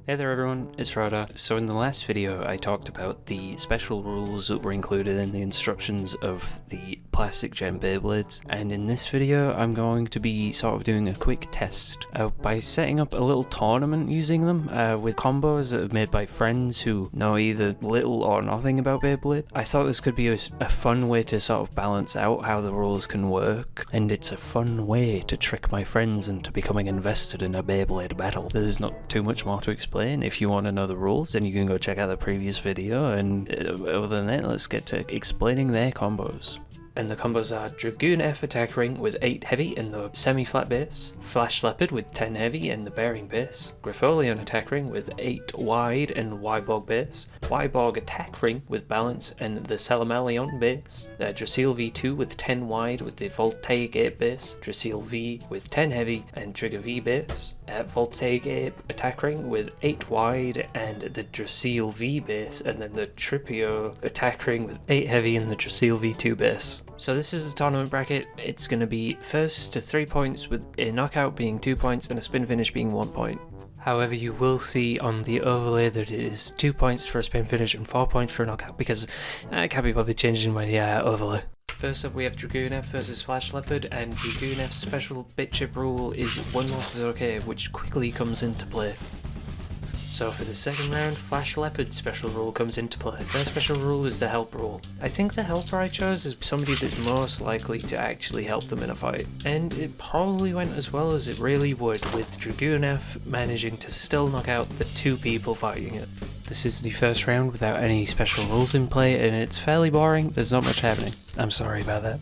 Hey there everyone, it's Rhoda. So in the last video I talked about the special rules that were included in the instructions of the plastic gem Beyblades, and in this video I'm going to be sort of doing a quick test by setting up a little tournament using them with combos that are made by friends who know either little or nothing about Beyblade. I thought this could be a fun way to sort of balance out how the rules can work, and it's a fun way to trick my friends into becoming invested in a Beyblade battle. There's not too much more to explain. If you want to know the rules, then you can go check out the previous video, and other than that, let's get to explaining their combos. And the combos are Dragoon F attack ring with 8 heavy in the semi-flat base, Flash Leopard with 10 heavy in the bearing base, Griffolion attack ring with 8 wide and Wybog base, Wybog attack ring with balance and the Salamaleon base, Drasil V2 with 10 wide with the Voltaic Ape base, Drasil V with 10 heavy and Trigger V base, Voltaic Ape attack ring with 8 wide and the Drasil V base, and then the Tripio attack ring with 8 heavy in the Drasil V2 base. So this is the tournament bracket. It's going to be first to 3 points, with a knockout being 2 points and a spin finish being 1 point. However, you will see on the overlay that it is 2 points for a spin finish and 4 points for a knockout, because I can't be bothered changing my overlay. First up we have Dragoon F versus Flash Leopard, and Dragoon F's special bit chip rule is 1 loss is okay, which quickly comes into play. So for the second round, Flash Leopard's special rule comes into play. Their special rule is the help rule. I think the helper I chose is somebody that's most likely to actually help them in a fight. And it probably went as well as it really would, with Dragoon F managing to still knock out the 2 people fighting it. This is the first round without any special rules in play, and it's fairly boring. There's not much happening. I'm sorry about that.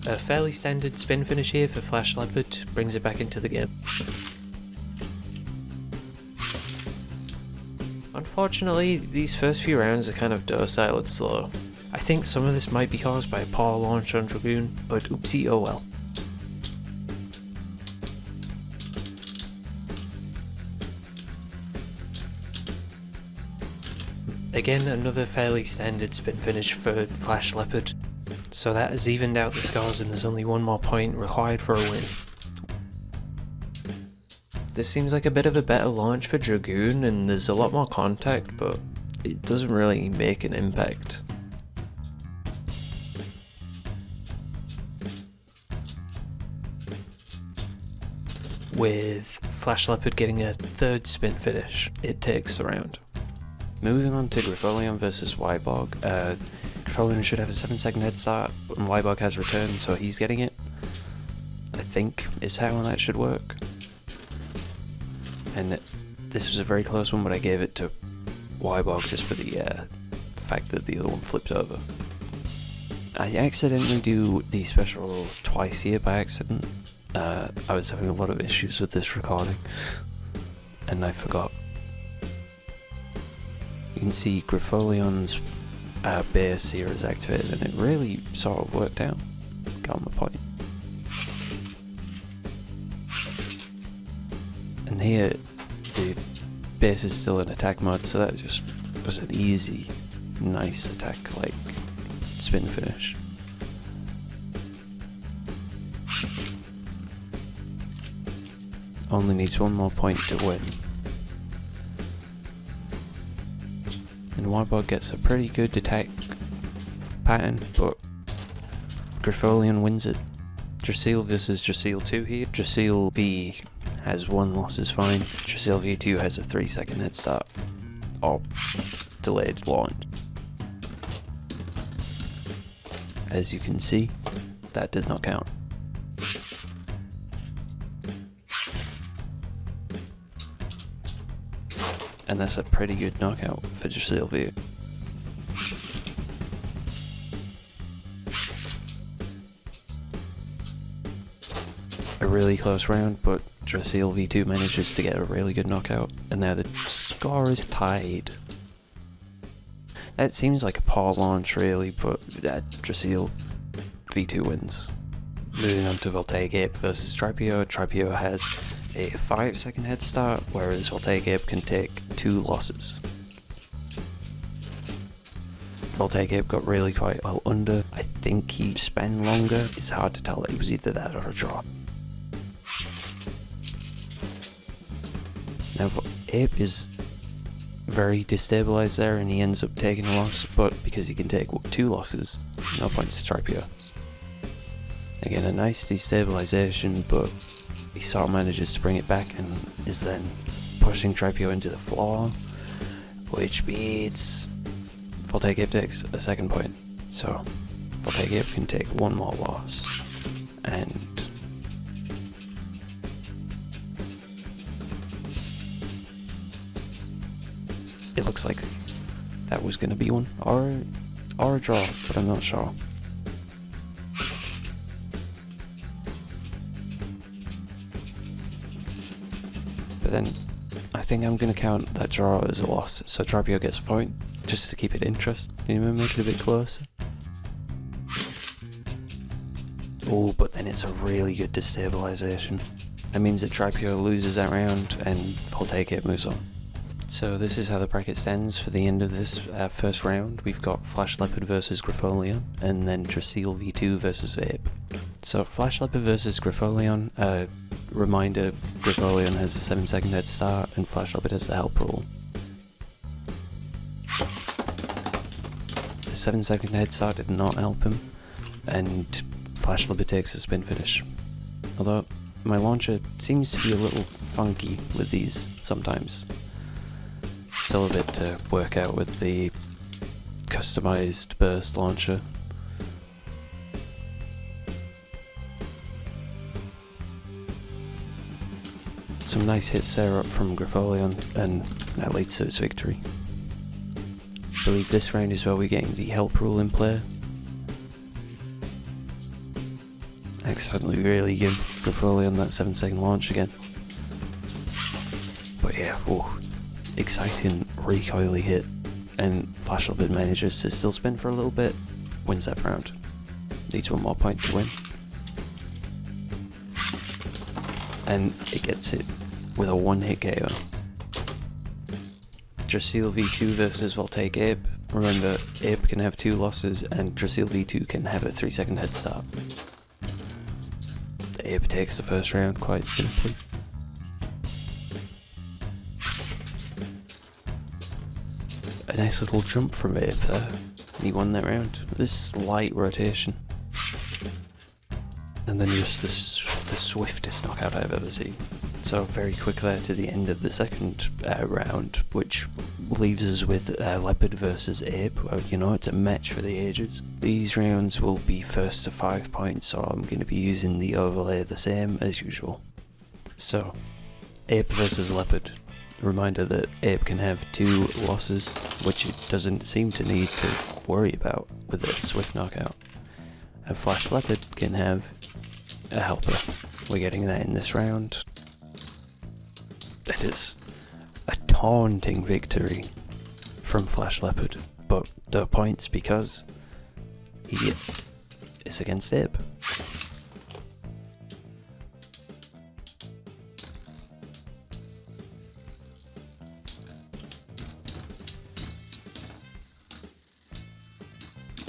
A fairly standard spin finish here for Flash Leopard brings it back into the game. Unfortunately, these first few rounds are kind of docile and slow. I think some of this might be caused by a poor launch on Dragoon, but oopsie oh well. Again, another fairly standard spin finish for Flash Leopard. So that has evened out the scores, and there's only 1 more point required for a win. This seems like a bit of a better launch for Dragoon, and there's a lot more contact, but it doesn't really make an impact. With Flash Leopard getting a 3rd spin finish, it takes the round. Moving on to Griffolion versus Wybog. Griffolion should have a 7-second head start, and Wybog has returned, so he's getting it. I think is how that should work. And this was a very close one, but I gave it to Wybog just for the fact that the other one flipped over. I accidentally do the special rules twice here by accident. I was having a lot of issues with this recording, and I forgot. You can see Griffolion's base here is activated, and it really sort of worked out. Got my point. And here, the base is still in attack mode, so that just was an easy, nice attack, like spin finish. Only needs 1 more point to win. And Wybog gets a pretty good attack pattern, but Griffolion wins it. Drasil versus Drasil 2 here. Drasil V has 1 loss is fine. Drasil V2 has a 3-second head start, or delayed launch. As you can see, that did not count. And that's a pretty good knockout for Drasil V. A really close round, but Drasil V2 manages to get a really good knockout, and now the score is tied. That seems like a poor launch really, but Drasil V2 wins. Moving on to Voltaic Ape versus Tripio. Tripio has a 5-second head start, whereas Voltaic Ape can take 2 losses. Voltaic Ape got really quite well under. I think he spent longer. It's hard to tell. It was either that or a draw. Now Ape is very destabilized there and he ends up taking a loss, but because he can take 2 losses, no points to Tripio. Again, a nice destabilization, but he sort of manages to bring it back and is then pushing Tripio into the floor, which means Voltaic Ape takes a second point. So Voltaic Ape can take 1 more loss, and it looks like that was going to be one, or a draw, but I'm not sure. But then I think I'm going to count that draw as a loss, so Tripio gets a point, just to keep it interesting, you know, make it a bit closer. Oh, but then it's a really good destabilization. That means that Tripio loses that round and Voltaic Ape moves on. So this is how the bracket stands for the end of this first round. We've got Flash Leopard versus Grifolion, and then Drasil V2 versus Ape. So Flash Leopard versus Grifolion, reminder, Grifolion has a 7-second head start and Flash Leopard has the help rule. The 7-second head start did not help him, and Flash Leopard takes a spin finish. Although my launcher seems to be a little funky with these sometimes. Still a bit to work out with the customized burst launcher. Some nice hits there up from Grifolion, and that leads to its victory. I believe this round is where we're getting the help rule in play. Accidentally really give Grifolion that 7-second launch again. But yeah, whoa. Exciting recoily hit, and Flash Leopard manages to still spin for a little bit, wins that round. Needs 1 more point to win. And it gets it with a 1-hit KO. Drasil V2 versus Voltaic Ape. Remember, Ape can have 2 losses and Drasil V2 can have a 3-second head start. The Ape takes the first round quite simply. A nice little jump from Ape there. He won that round. This slight rotation. And then just the swiftest knockout I've ever seen. So very quick there to the end of the second round, which leaves us with Leopard versus Ape. Well, you know, it's a match for the ages. These rounds will be first to 5 points, so I'm going to be using the overlay the same as usual. So, Ape versus Leopard. Reminder that Ape can have 2 losses, which it doesn't seem to need to worry about with a swift knockout. And Flash Leopard can have a helper. We're getting that in this round. That is a taunting victory from Flash Leopard, but the points because he is against Ape.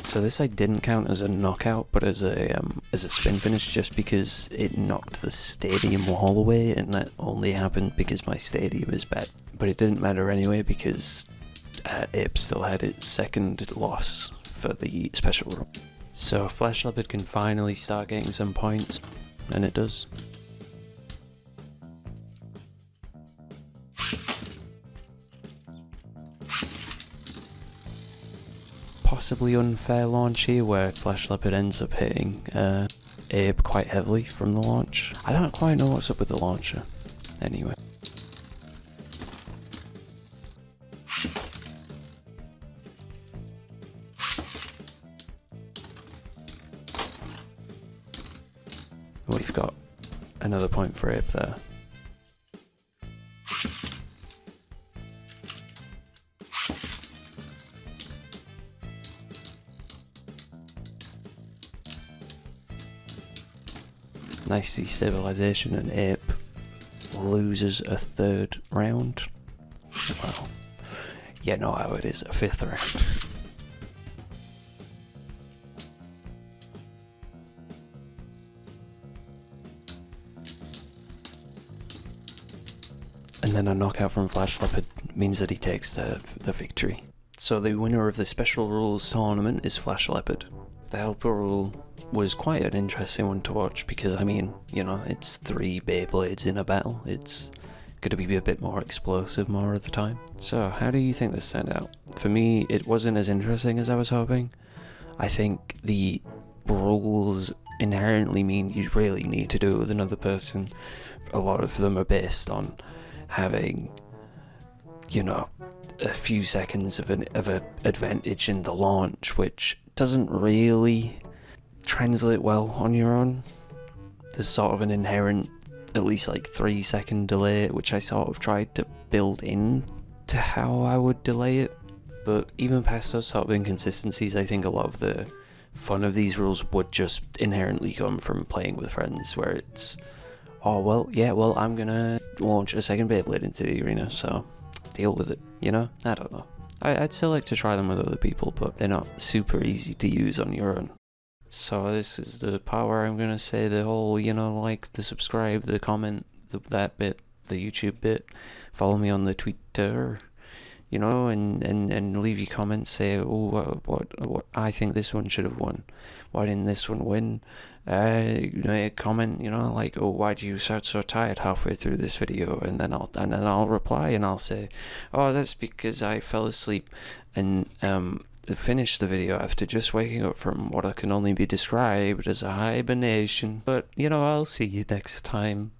So this I didn't count as a knockout, but as a spin finish, just because it knocked the stadium wall away, and that only happened because my stadium is bad. But it didn't matter anyway because Ape still had its second loss for the special rule. So Flash Leopard can finally start getting some points, and it does. Possibly unfair launch here where Flash Leopard ends up hitting Ape quite heavily from the launch. I don't quite know what's up with the launcher. Anyway. We've got another point for Ape there. Nice destabilization, and Ape loses a 3rd round. Well, yeah, no, how it is a 5th round. then a knockout from Flash Leopard means that he takes the victory. So the winner of the Special Rules tournament is Flash Leopard. The helper rule was quite an interesting one to watch because, I mean, you know, it's 3 Beyblades in a battle. It's going to be a bit more explosive more of the time. So how do you think this turned out? For me, it wasn't as interesting as I was hoping. I think the rules inherently mean you really need to do it with another person. A lot of them are based on having, you know, a few seconds of an advantage in the launch, which doesn't really translate well on your own. There's sort of an inherent, at least like 3-second delay, which I sort of tried to build in to how I would delay it. But even past those sort of inconsistencies, I think a lot of the fun of these rules would just inherently come from playing with friends, where it's, oh well, yeah, well, I'm gonna launch a second Beyblade into the arena, so deal with it, you know? I don't know. I'd still like to try them with other people, but they're not super easy to use on your own. So this is the part where I'm gonna say the whole, you know, like, the subscribe, the comment, that bit, the YouTube bit. Follow me on the Twitter, you know, and leave your comments. Say, oh, what I think this one should have won. Why didn't this one win? You know, comment, you know, like, oh, why do you sound so tired halfway through this video? And then I'll reply and I'll say, oh, that's because I fell asleep and finish the video after just waking up from what can only be described as a hibernation. But, you know, I'll see you next time.